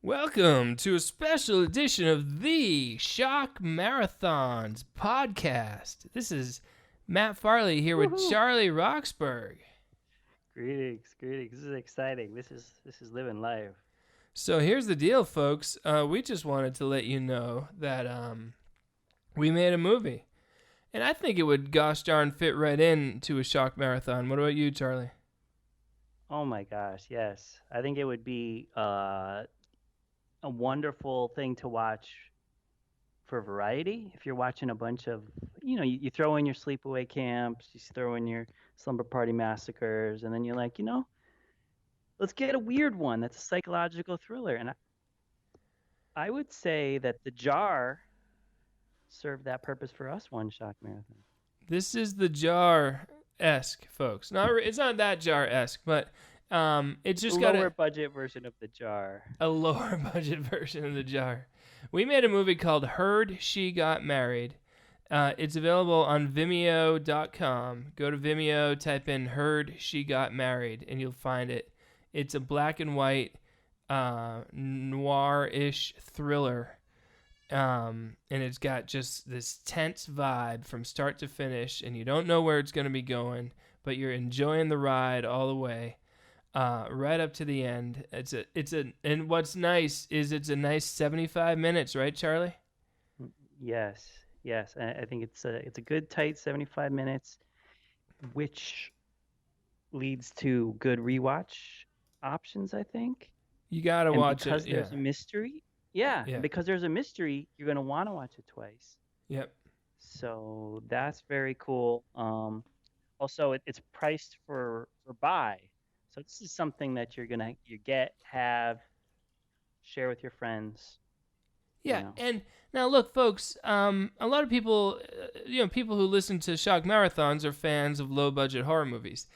Welcome to a special edition of the ShockMarathons podcast. This is Matt Farley here with Woohoo! Charlie Roxburgh. Greetings. This is exciting. This is living life. So here's the deal, folks. We just wanted to let you know that we made a movie. And I think it would gosh darn fit right into a Shock Marathon. What about you, Charlie? Oh my gosh, yes. I think it would be a wonderful thing to watch for variety. If you're watching a bunch of, you throw in your sleepaway camps, you throw in your slumber party massacres, and then you're like, let's get a weird one that's a psychological thriller. And I would say that The Jar served that purpose for us one Shock Marathon. This is the Jar-esque, folks. It's not that Jar-esque, but it's just got a lower budget version of The Jar. A lower budget version of The Jar. We made a movie called Heard She Got Married. It's available on Vimeo.com. Go to Vimeo, type in Heard She Got Married, and you'll find it. It's a black and white noir-ish thriller. And it's got just this tense vibe from start to finish, and you don't know where it's going to be going, but you're enjoying the ride all the way. Right up to the end. And what's nice is it's a nice 75 minutes, right, Charlie? Yes. I think it's a good tight 75 minutes, which leads to good rewatch options, I think. You gotta watch it. Because there's a mystery. Yeah. Because there's a mystery, you're gonna want to watch it twice. Yep. So that's very cool. Also, it's priced for buy. So this is something that you share with your friends. Yeah, and now look, folks. A lot of people, people who listen to Shock Marathons are fans of low budget horror movies,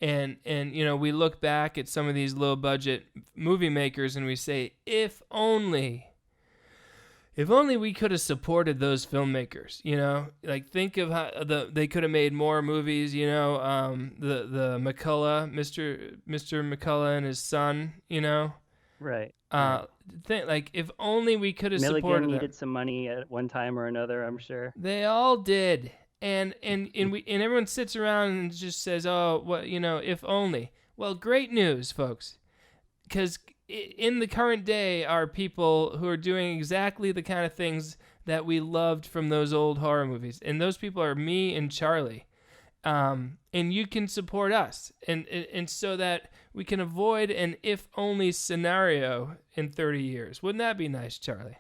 and we look back at some of these low budget movie makers and we say, if only we could have supported those filmmakers, like think of how they could have made more movies, the McCullough, Mr. McCullough and his son, Right. Like if only we could have supported them. Milligan needed some money at one time or another, I'm sure. They all did. And everyone sits around and just says, "Oh, what, if only." Well, great news, folks. Cuz in the current day are people who are doing exactly the kind of things that we loved from those old horror movies. And those people are me and Charlie. And you can support us. And so that we can avoid an if only scenario in 30 years. Wouldn't that be nice, Charlie?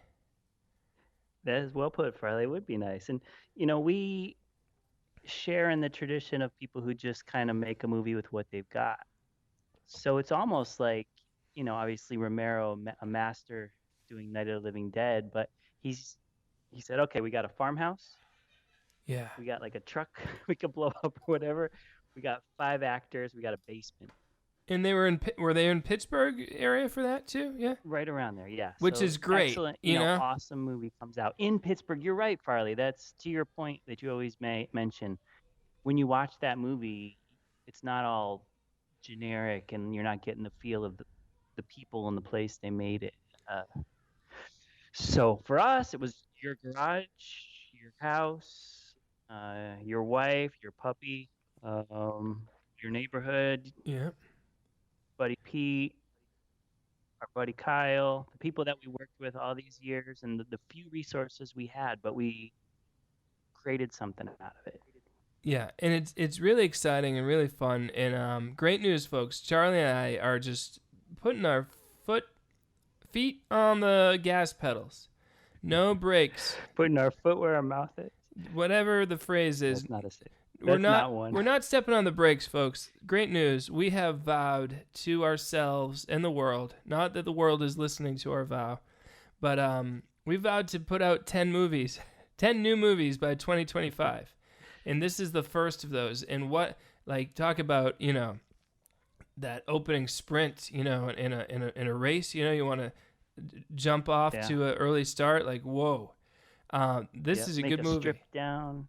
That is well put, Farley. It would be nice. And, we share in the tradition of people who just kind of make a movie with what they've got. So it's almost like, obviously Romero, a master doing Night of the Living Dead, but he said, okay, we got a farmhouse. Yeah. We got like a truck we could blow up or whatever. We got 5 actors. We got a basement. And were they in Pittsburgh area for that too? Yeah. Right around there, yeah. Which is great. Excellent, awesome movie comes out in Pittsburgh. You're right, Farley. That's to your point that you always mention. When you watch that movie, it's not all generic, and you're not getting the feel of the people and the place they made it. So for us, it was your garage, your house, your wife, your puppy, your neighborhood. Yeah. Buddy Pete, our buddy Kyle, the people that we worked with all these years, and the few resources we had, but we created something out of it. Yeah, and it's really exciting and really fun. And great news, folks. Charlie and I are just putting our feet on the gas pedals. No brakes. Putting our foot where our mouth is. Whatever the phrase is. That's not a thing. We're not stepping on the brakes, folks. Great news. We have vowed to ourselves and the world, not that the world is listening to our vow, but we vowed to put out 10 movies, 10 new movies by 2025. And this is the first of those. And talk about, that opening sprint, in a race, you want to jump off to an early start, like, whoa. This is a good movie. Strip down.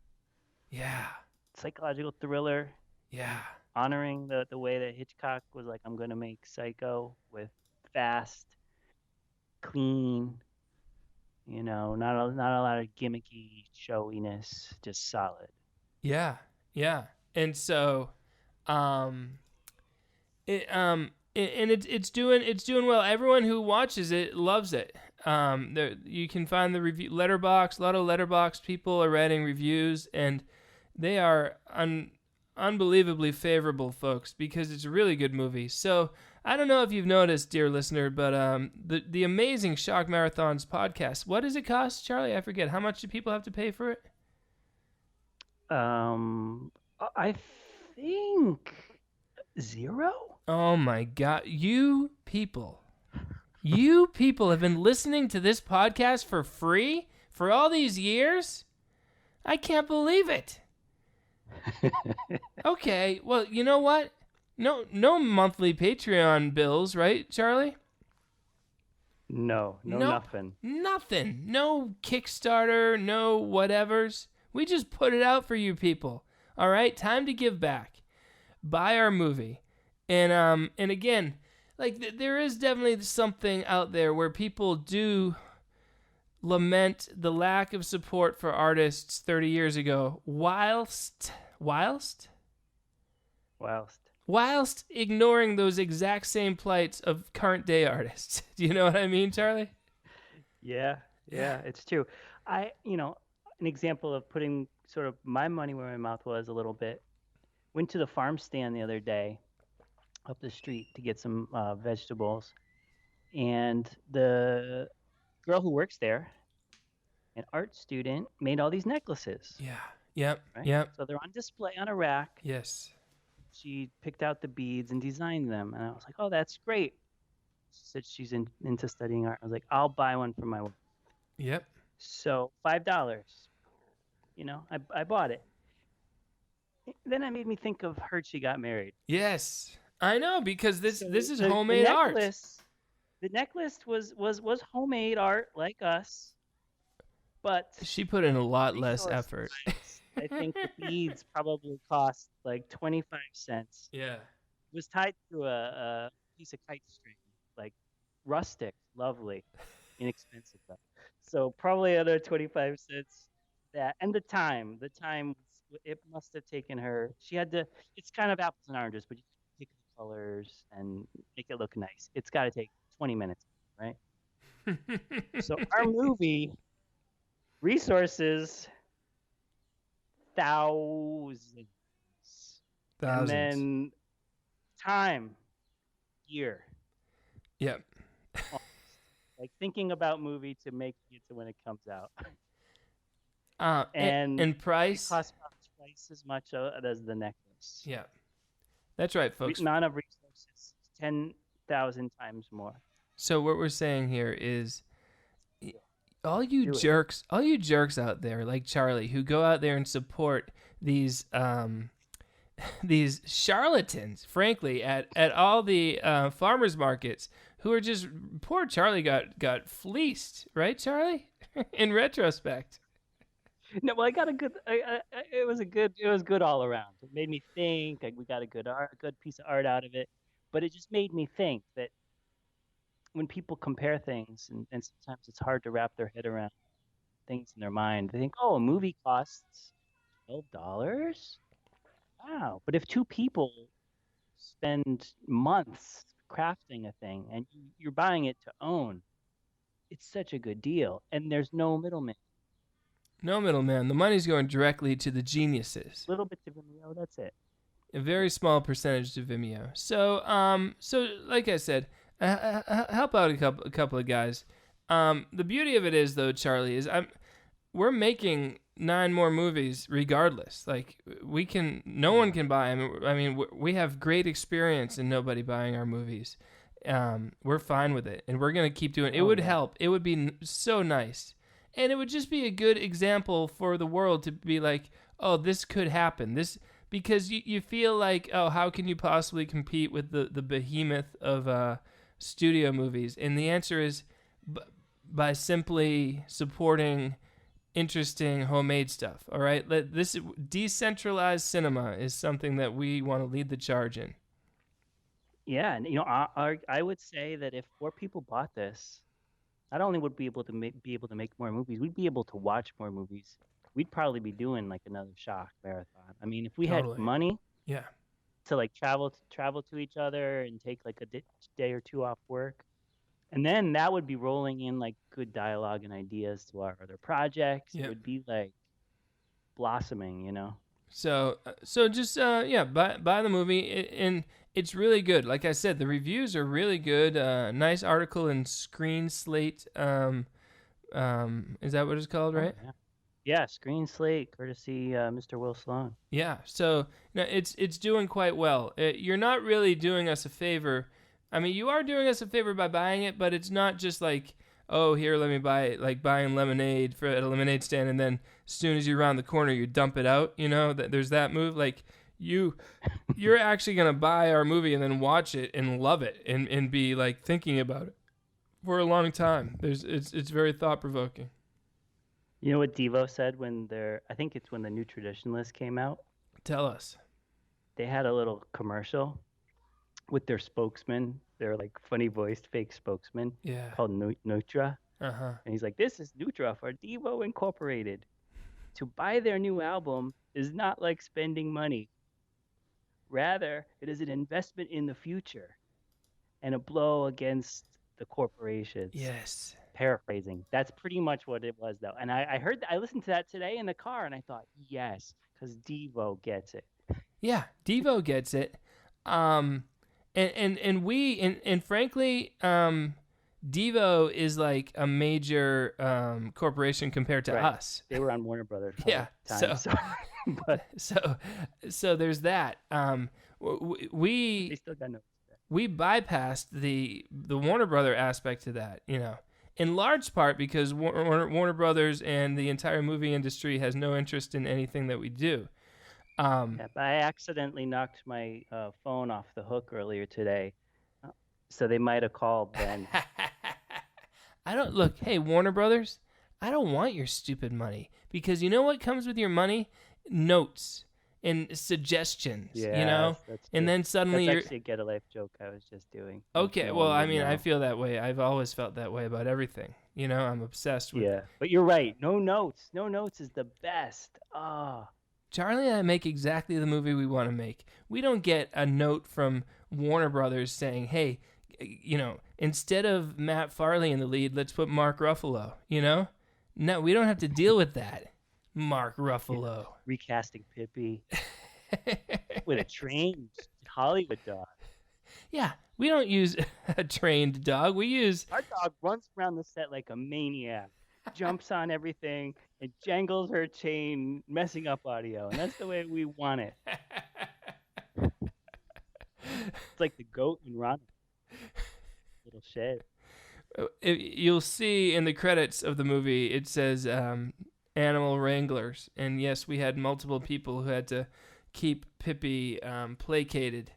Yeah. Psychological thriller. Yeah. Honoring the way that Hitchcock was like, I'm going to make Psycho with fast, clean, not a lot of gimmicky showiness, just solid. Yeah, yeah. And so, um, it's doing well. Everyone who watches it loves it. There you can find the review letterbox. A lot of letterbox people are writing reviews, and they are unbelievably favorable, folks, because it's a really good movie. So I don't know if you've noticed, dear listener, but the amazing Shock Marathons podcast. What does it cost, Charlie? I forget. How much do people have to pay for it? I think 0. Oh my God, you people have been listening to this podcast for free for all these years. I can't believe it. Okay, well, you know what? No monthly Patreon bills, right, Charlie? No, Nope, nothing. nothing. No Kickstarter, no whatevers. We just put it out for you people. All right, time to give back. Buy our movie, and again, like there is definitely something out there where people do lament the lack of support for artists 30 years ago, whilst Whilst. whilst ignoring those exact same plights of current day artists. Do you know what I mean, Charlie? Yeah, it's true. An example of putting sort of my money where my mouth was a little bit. Went to the farm stand the other day up the street to get some vegetables, and the girl who works there, an art student, made all these necklaces, Yeah. Yep. right? Yep. So they're on display on a rack. Yes. She picked out the beads and designed them, and I was like, "Oh, that's great." She said she's into studying art. I was like, "I'll buy one for my wife." Yep. So $5. I bought it. Then it made me think of her. She got married. Yes. I know, because this So this is the homemade art. The necklace was homemade art like us, but She put in a lot less resource effort. wise, I think the beads probably cost like 25 cents. Yeah. It was tied to a piece of kite string, like rustic, lovely, inexpensive though. So probably another 25 cents. That and the time it must have taken her. She had to. It's kind of apples and oranges, but you pick the colors and make it look nice. It's got to take 20 minutes, right? So our movie resources thousands, and Thousands. then time, year, Yep. like thinking about movie to make it to when it comes out. And It price. costs about twice as much as the necklace. Yeah. That's right, folks. Amount of resources, 10,000 times more. So what we're saying here is all Do you it. jerks out there like Charlie who go out there and support these these charlatans, frankly, at all the farmers markets, who are just poor Charlie got fleeced, right, Charlie? In retrospect. No, well, I got a good. It was good all around. It made me think. We got a good piece of art out of it, but it just made me think that when people compare things, and sometimes it's hard to wrap their head around things in their mind. They think, oh, a movie costs $12. Wow, but if two people spend months crafting a thing and you're buying it to own, it's such a good deal, and there's no middleman. No middleman. The money's going directly to the geniuses. A little bit to Vimeo, that's it. A very small percentage to Vimeo. So like I said, help out a couple of guys. The beauty of it is, though, Charlie, is we're making 9 more movies regardless. Like no one can buy them. I mean, we have great experience in nobody buying our movies. We're fine with it, and we're gonna keep doing it. It would help. It would be so nice, and it would just be a good example for the world to be like, oh, this could happen. Because you feel like, oh, how can you possibly compete with the behemoth of studio movies? And the answer is by simply supporting interesting homemade stuff. All right, this decentralized cinema is something that we want to lead the charge in. Yeah, and I would say that if 4 people bought this, not only would we be able to make more movies, we'd be able to watch more movies. We'd probably be doing like another Shock marathon. I mean, if we had Totally. money Yeah. to like travel to each other and take like a day or two off work, and then that would be rolling in like good dialogue and ideas to our other projects. It Yeah. would be like blossoming, you know. So just yeah, buy the movie, and it's really good. Like I said, the reviews are really good. Nice article in Screen Slate. Is that what it's called, right? Oh, yeah. Yeah, Screen Slate, courtesy Mr. Will Sloan. Yeah. So no, it's doing quite well. You're not really doing us a favor. I mean, you are doing us a favor by buying it, but it's not just like, oh, here, let me buy it, like buying lemonade at a lemonade stand, and then as soon as you're around the corner, you dump it out. You know, there's that move. Like you're actually gonna buy our movie and then watch it and love it and be like thinking about it for a long time. It's very thought provoking. You know what Devo said I think it's when the New Traditionalist came out. Tell us. They had a little commercial with their spokesman, their like funny voiced fake spokesman, Yeah. called Nutra. Uh-huh. And he's like, "This is Nutra for Devo Incorporated. To buy their new album is not like spending money. Rather, it is an investment in the future and a blow against the corporations." Yes. Paraphrasing. That's pretty much what it was, though. And I listened to that today in the car, and I thought, yes, because Devo gets it. Yeah, Devo gets it. And frankly, Devo is like a major corporation compared to Right. us. They were on Warner Brothers. Yeah. Time, but So there's that. We they still got no. we bypassed the Warner Brother aspect to that, you know, in large part because Warner Brothers and the entire movie industry has no interest in anything that we do. Yeah, but I accidentally knocked my phone off the hook earlier today, so they might have called then. I don't look. Hey, Warner Brothers, I don't want your stupid money because you know what comes with your money? Notes and suggestions. Yeah, you know, and then suddenly that's you're actually a get a life joke I was just doing. okay. No Well, one I would mean, know. I feel that way. I've always felt that way about everything. You know, I'm obsessed with. Yeah, but you're right. No notes. No notes is the best. Ah. Charlie and I make exactly the movie we want to make. We don't get a note from Warner Brothers saying, hey, you know, instead of Matt Farley in the lead, let's put Mark Ruffalo, you know? No, we don't have to deal with that. Mark Ruffalo. Recasting Pippi with a trained Hollywood dog. Yeah, we don't use a trained dog. We use... Our dog runs around the set like a maniac, jumps on everything, and jangles her chain, messing up audio. And that's the way we want it. It's like the goat in Ronald. Little shed. You'll see in the credits of the movie, it says animal wranglers. And yes, we had multiple people who had to keep Pippi placated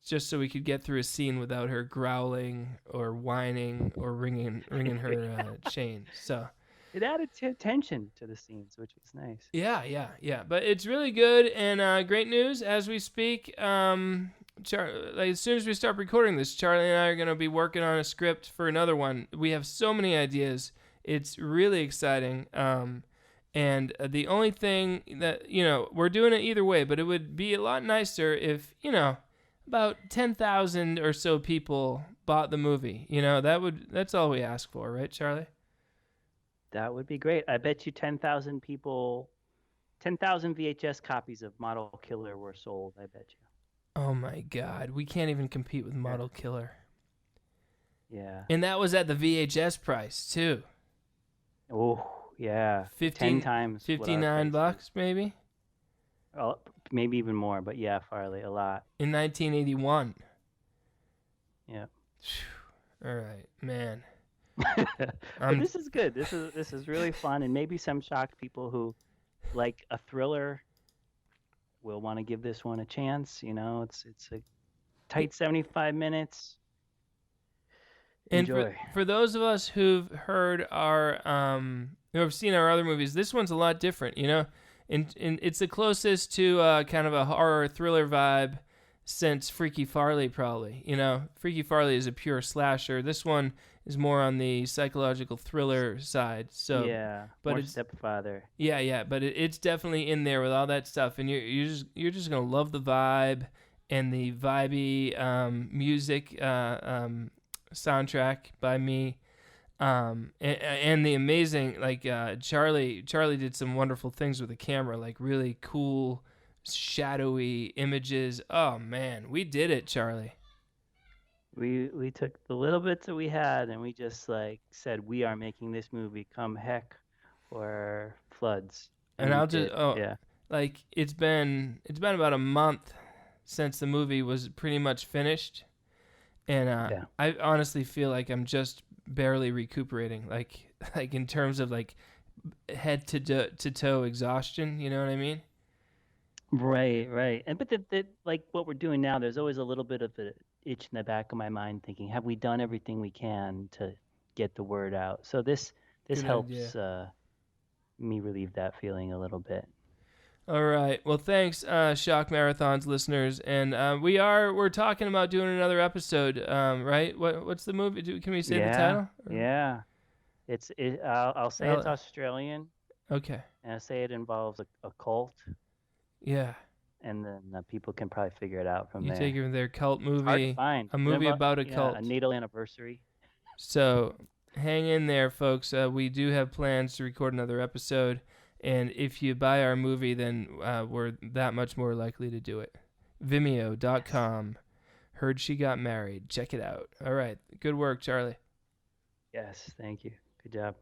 just so we could get through a scene without her growling or whining or wringing her chain. So it added tension to the scenes, which was nice. Yeah. But it's really good and great news as we speak. Like, as soon as we start recording this, Charlie and I are going to be working on a script for another one. We have so many ideas. It's really exciting. And the only thing that, you know, we're doing it either way, but it would be a lot nicer if, you know, about 10,000 or so people bought the movie. You know, that's all we ask for, right, Charlie? That would be great. I bet you 10,000 people, 10,000 VHS copies of Model Killer were sold, I bet you. Oh my God, we can't even compete with Model Killer. Yeah. And that was at the VHS price too. Oh, yeah. 10 times. $59 maybe? Oh, maybe even more, but yeah, Farley, a lot. In 1981. Yeah. All right, man. But this is good. This is really fun, and maybe some shocked people who like a thriller will want to give this one a chance. You know, it's a tight 75 minutes. Enjoy. And for those of us who've heard who have seen our other movies, this one's a lot different, you know? And it's the closest to kind of a horror thriller vibe since Freaky Farley, probably. You know, Freaky Farley is a pure slasher. This one is more on the psychological thriller side. So, Yeah, but more it's stepfather. yeah, but it's definitely in there with all that stuff, and you're just gonna love the vibe and the vibey music soundtrack by me. And the amazing Charlie did some wonderful things with the camera, like really cool shadowy images. Oh man, we did it, Charlie. We took the little bits that we had and we just like said we are making this movie come heck or floods, and And we I'll just did. Yeah, like it's been about a month since the movie was pretty much finished, and yeah. I honestly feel like I'm just barely recuperating, like in terms of like head to toe exhaustion. You know what I mean? Right, right. And but the like what we're doing now, there's always a little bit of an itch in the back of my mind thinking, have we done everything we can to get the word out? So this Good idea. helps me relieve that feeling a little bit. All right. Well, thanks, Shock Marathons listeners, and we're talking about doing another episode. Right? What's the movie? Can we say the Yeah, title? yeah. I'll say it's Uh, Australian, okay. and I say it involves a cult, Yeah. and then people can probably figure it out from You take there. it from their cult It's hard to movie, find. a movie about a Yeah, cult. a natal anniversary. So hang in there, folks. We do have plans to record another episode, and if you buy our movie, then we're that much more likely to do it. Vimeo.com. Heard She Got Married. Check it out. All right. Good work, Charlie. Yes, thank you. Good job.